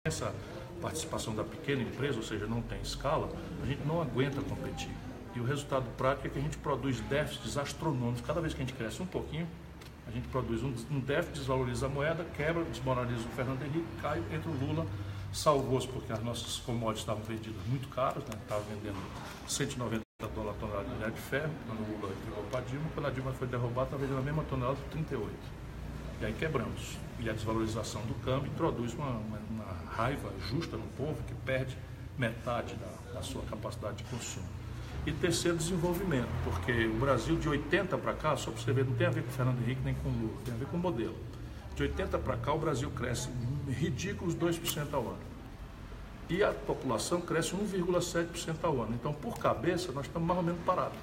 essa participação da pequena empresa, ou seja, não tem escala, a gente não aguenta competir. E o resultado prático é que a gente produz déficits astronômicos. Cada vez que a gente cresce um pouquinho, a gente produz um déficit, desvaloriza a moeda, quebra, desmoraliza o Fernando Henrique, cai, entra o Lula, salvou-se porque as nossas commodities estavam vendidas muito caras, né? Estava vendendo $190 a tonelada de minério de ferro, quando o Lula entregou para a Dilma. Quando a Dilma foi derrubada, estava vendendo a mesma tonelada por 38. E aí quebramos. E a desvalorização do câmbio introduz uma raiva justa no povo que perde metade da sua capacidade de consumo. E terceiro, desenvolvimento, porque o Brasil de 80 para cá, só para você ver, não tem a ver com o Fernando Henrique nem com o Lula, tem a ver com o modelo. De 80 para cá, o Brasil cresce ridículos 2% ao ano. E a população cresce 1,7% ao ano. Então, por cabeça, nós estamos mais ou menos parados.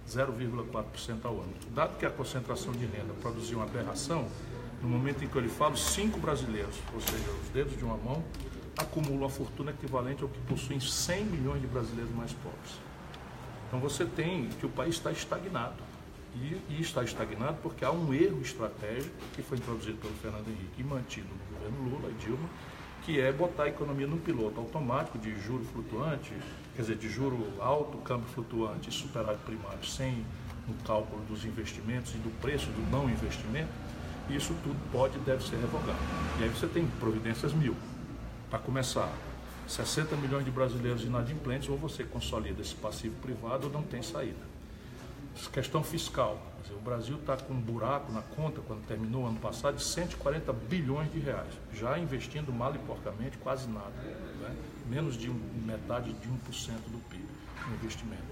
0,4% ao ano. Dado que a concentração de renda produziu uma aberração, no momento em que eu lhe falo, 5 brasileiros, ou seja, os dedos de uma mão, acumulam a fortuna equivalente ao que possuem 100 milhões de brasileiros mais pobres. Então você tem que o país está estagnado. E está estagnado porque há um erro estratégico que foi introduzido pelo Fernando Henrique e mantido no governo Lula e Dilma, que é botar a economia num piloto automático de juro flutuante, quer dizer, de juro alto, câmbio flutuante e superávit primário, sem um cálculo dos investimentos e do preço do não investimento. Isso tudo pode e deve ser revogado. E aí você tem providências 1000. Para começar, 60 milhões de brasileiros inadimplentes, ou você consolida esse passivo privado ou não tem saída. Questão fiscal, quer dizer, o Brasil está com um buraco na conta, quando terminou o ano passado, de 140 bilhões de reais, já investindo mal e porcamente quase nada, né? Menos de metade de 1% do PIB no investimento.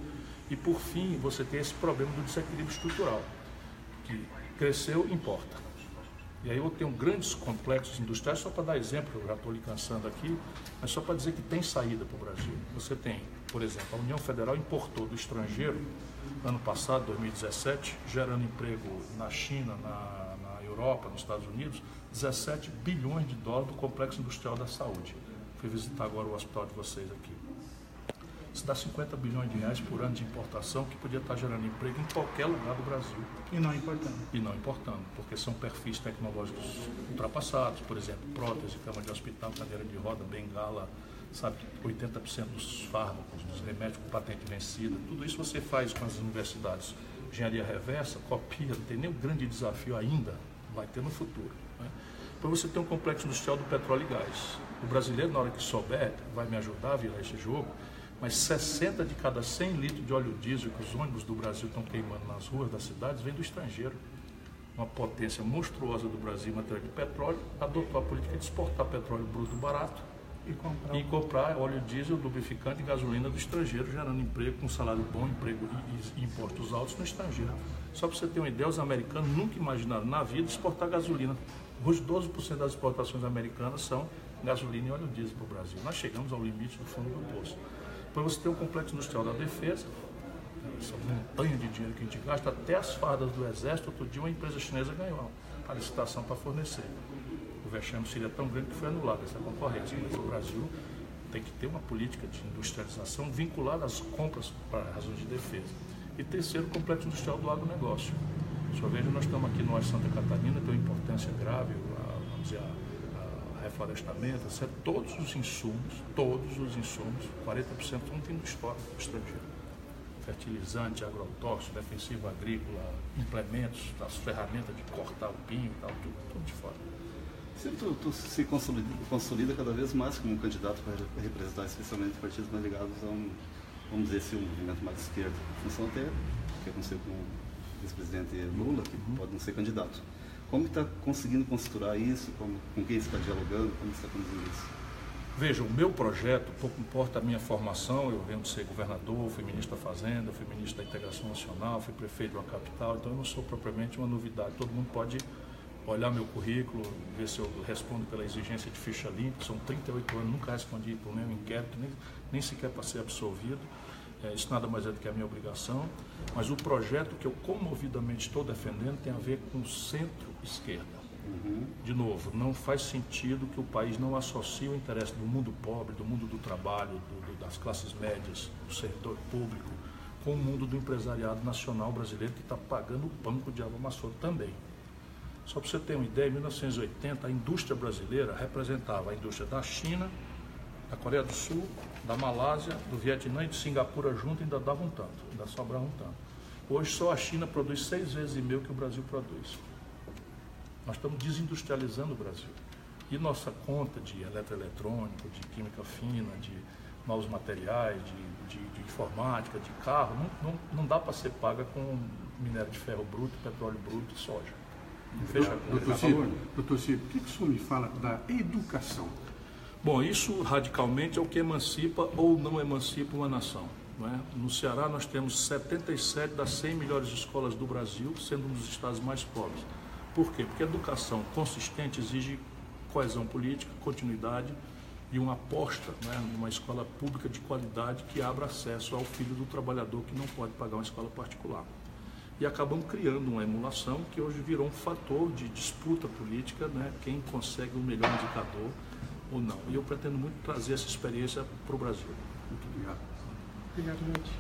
E por fim, você tem esse problema do desequilíbrio estrutural, que cresceu, importa. E aí eu tenho grandes complexos industriais, só para dar exemplo, eu já estou lhe cansando aqui, mas só para dizer que tem saída para o Brasil. Você tem, por exemplo, a União Federal importou do estrangeiro, ano passado, 2017, gerando emprego na China, na Europa, nos Estados Unidos, 17 bilhões de dólares do complexo industrial da saúde. Fui visitar agora o hospital de vocês aqui. Isso dá 50 bilhões de reais por ano de importação que podia estar gerando emprego em qualquer lugar do Brasil. E não importando. E não importando, porque são perfis tecnológicos ultrapassados, por exemplo, prótese, cama de hospital, cadeira de roda, bengala, sabe, 80% dos fármacos, dos remédios com patente vencida, tudo isso você faz com as universidades. Engenharia reversa, copia, não tem nenhum grande desafio ainda, vai ter no futuro, né? Depois você tem um complexo industrial do petróleo e gás. O brasileiro, na hora que souber, vai me ajudar a virar esse jogo, mas 60 de cada 100 litros de óleo diesel que os ônibus do Brasil estão queimando nas ruas das cidades vem do estrangeiro. Uma potência monstruosa do Brasil em matéria de petróleo adotou a política de exportar petróleo bruto barato e comprar óleo diesel, lubrificante e gasolina do estrangeiro, gerando emprego com salário bom, emprego e impostos altos no estrangeiro. Só para você ter uma ideia, os americanos nunca imaginaram na vida exportar gasolina. Hoje 12% das exportações americanas são gasolina e óleo diesel para o Brasil. Nós chegamos ao limite do fundo do poço. Depois você tem um complexo industrial da defesa, essa montanha de dinheiro que a gente gasta, até as fardas do exército. Outro dia uma empresa chinesa ganhou a licitação para fornecer. O vexame seria tão grande que foi anulada essa concorrência, mas o Brasil tem que ter uma política de industrialização vinculada às compras para razões de defesa. E terceiro, o complexo industrial do agronegócio. Só veja, nós estamos aqui no Oeste Santa Catarina, tem uma importância grave, vamos dizer, reflorestamento, etc. Todos os insumos, 40% não tem do estoque do estrangeiro. Fertilizante, agrotóxico, defensivo agrícola, implementos, as ferramentas de cortar o pinho e tal, tudo de fora. Se tu se consolida cada vez mais como um candidato para representar especialmente partidos mais ligados a vamos dizer assim, um movimento mais esquerdo, em função até que aconteceu com o vice-presidente Lula, que pode não ser candidato. Como está conseguindo costurar isso? Com quem está dialogando? Como está conduzindo isso? Veja, o meu projeto, pouco importa a minha formação, eu venho de ser governador, fui ministro da Fazenda, fui ministro da Integração Nacional, fui prefeito de uma capital, então eu não sou propriamente uma novidade. Todo mundo pode olhar meu currículo, ver se eu respondo pela exigência de ficha limpa. São 38 anos, nunca respondi por nenhum inquérito, nem sequer para ser absolvido. Isso nada mais é do que a minha obrigação, mas o projeto que eu comovidamente estou defendendo tem a ver com centro-esquerda. De novo, não faz sentido que o país não associe o interesse do mundo pobre, do mundo do trabalho, das classes médias, do setor público, com o mundo do empresariado nacional brasileiro que está pagando o pão que o diabo amassou também. Só para você ter uma ideia, em 1980 a indústria brasileira representava a indústria da China, da Coreia do Sul, da Malásia, do Vietnã e de Singapura junto, ainda dava um tanto, ainda sobrava um tanto. Hoje só a China produz 6 vezes e meio que o Brasil produz. Nós estamos desindustrializando o Brasil. E nossa conta de eletroeletrônico, de química fina, de novos materiais, de informática, de carro, não dá para ser paga com minério de ferro bruto, petróleo bruto e soja. Doutor Ciro, o que o senhor me fala da educação? Bom, isso radicalmente é o que emancipa ou não emancipa uma nação. Não é? No Ceará nós temos 77 das 100 melhores escolas do Brasil, sendo um dos estados mais pobres. Por quê? Porque a educação consistente exige coesão política, continuidade e uma aposta, né, numa escola pública de qualidade que abra acesso ao filho do trabalhador que não pode pagar uma escola particular. E acabamos criando uma emulação que hoje virou um fator de disputa política, né, quem consegue o melhor indicador ou não. E eu pretendo muito trazer essa experiência para o Brasil. Muito obrigado. Obrigado, gente.